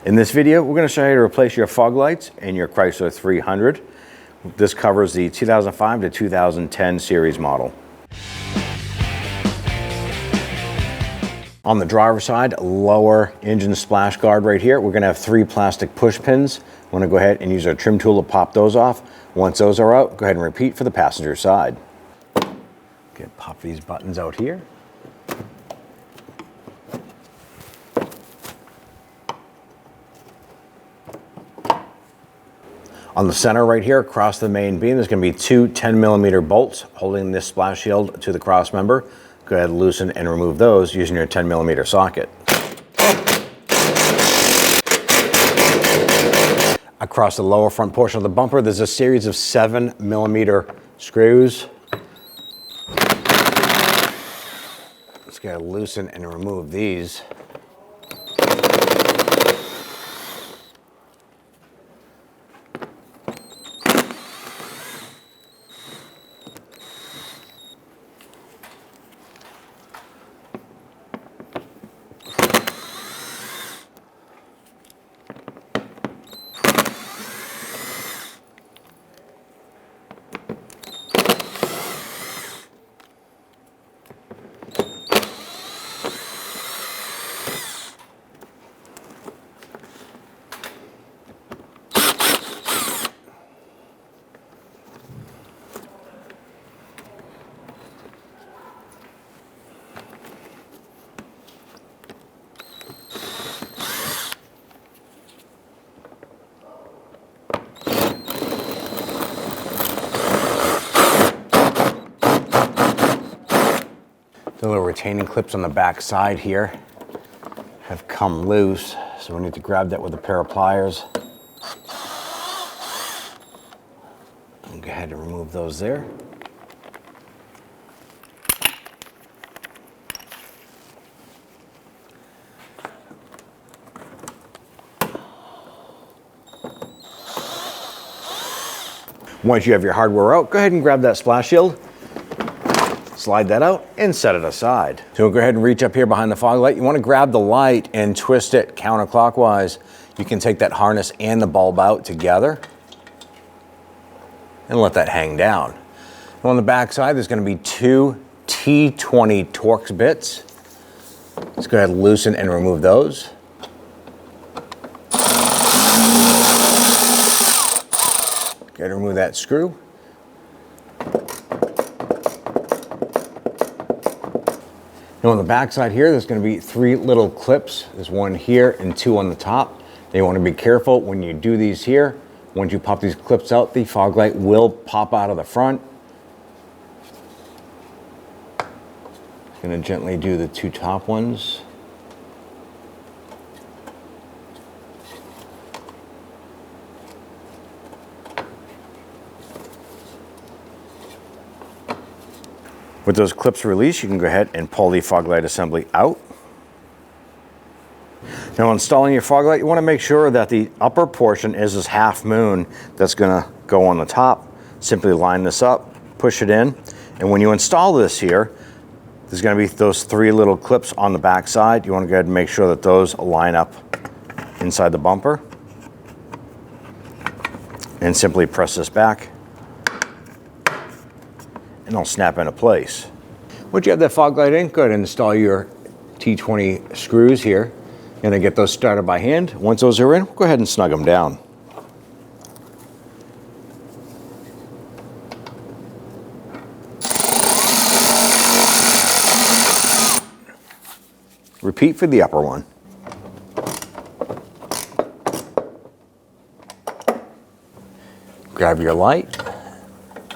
In this video, we're going to show you how to replace your fog lights in your Chrysler 300. This covers the 2005 to 2010 series model. On the driver's side, lower engine splash guard right here, we're going to have 3 plastic push pins. We're going to go ahead and use our trim tool to pop those off. Once those are out, go ahead and repeat for the passenger side. Okay, pop these buttons out here. On the center right here, across the main beam, there's going to be 2 10mm bolts holding this splash shield to the cross member. Go ahead and loosen and remove those using your 10mm socket. Across the lower front portion of the bumper, there's a series of 7mm screws. Let's go ahead and loosen and remove these. The little retaining clips on the back side here have come loose, so we need to grab that with a pair of pliers. And go ahead and remove those there. Once you have your hardware out, go ahead and grab that splash shield. Slide that out and set it aside. So we'll go ahead and reach up here behind the fog light. You want to grab the light and twist it counterclockwise. You can take that harness and the bulb out together and let that hang down. And on the back side, there's going to be 2 T20 Torx bits. Let's go ahead and loosen and remove those. Go ahead and remove that screw. Now on the back side here, there's going to be 3 little clips. There's 1 here and 2 on the top. Now you want to be careful when you do these here. Once you pop these clips out, the fog light will pop out of the front. Just going to gently do the 2 top ones. With those clips released, you can go ahead and pull the fog light assembly out. Now, installing your fog light, you want to make sure that the upper portion is this half moon that's going to go on the top. Simply line this up, push it in, and when you install this here, there's going to be those 3 little clips on the back side. You want to go ahead and make sure that those line up inside the bumper. And simply press this back. And it'll snap into place. Once you have that fog light in, go ahead and install your T20 screws here. You're gonna get those started by hand. Once those are in, go ahead and snug them down. Repeat for the upper one. Grab your light.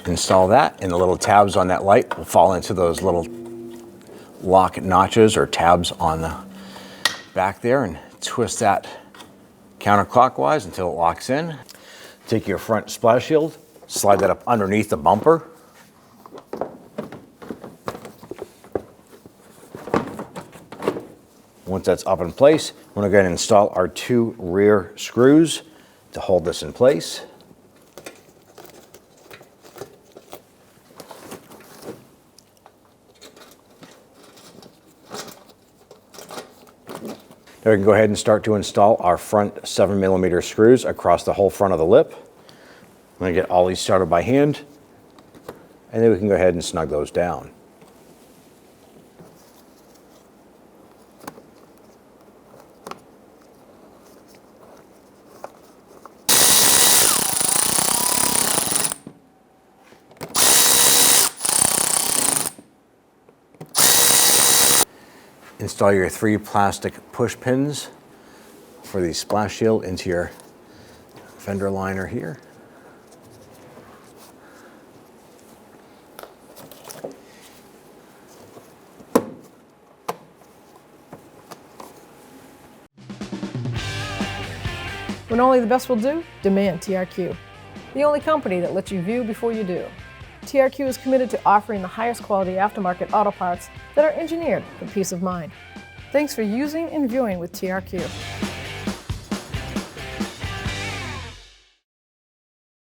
Install that, and the little tabs on that light will fall into those little lock notches or tabs on the back there, and twist that counterclockwise until it locks in. Take your front splash shield, slide that up underneath the bumper. Once that's up in place, we're going to go ahead and install our 2 rear screws to hold this in place. Now we can go ahead and start to install our front 7mm screws across the whole front of the lip. I'm going to get all these started by hand, and then we can go ahead and snug those down. Install your 3 plastic push pins for the splash shield into your fender liner here. When only the best will do, demand TRQ. The only company that lets you view before you do. TRQ is committed to offering the highest quality aftermarket auto parts that are engineered for peace of mind. Thanks for using and viewing with TRQ.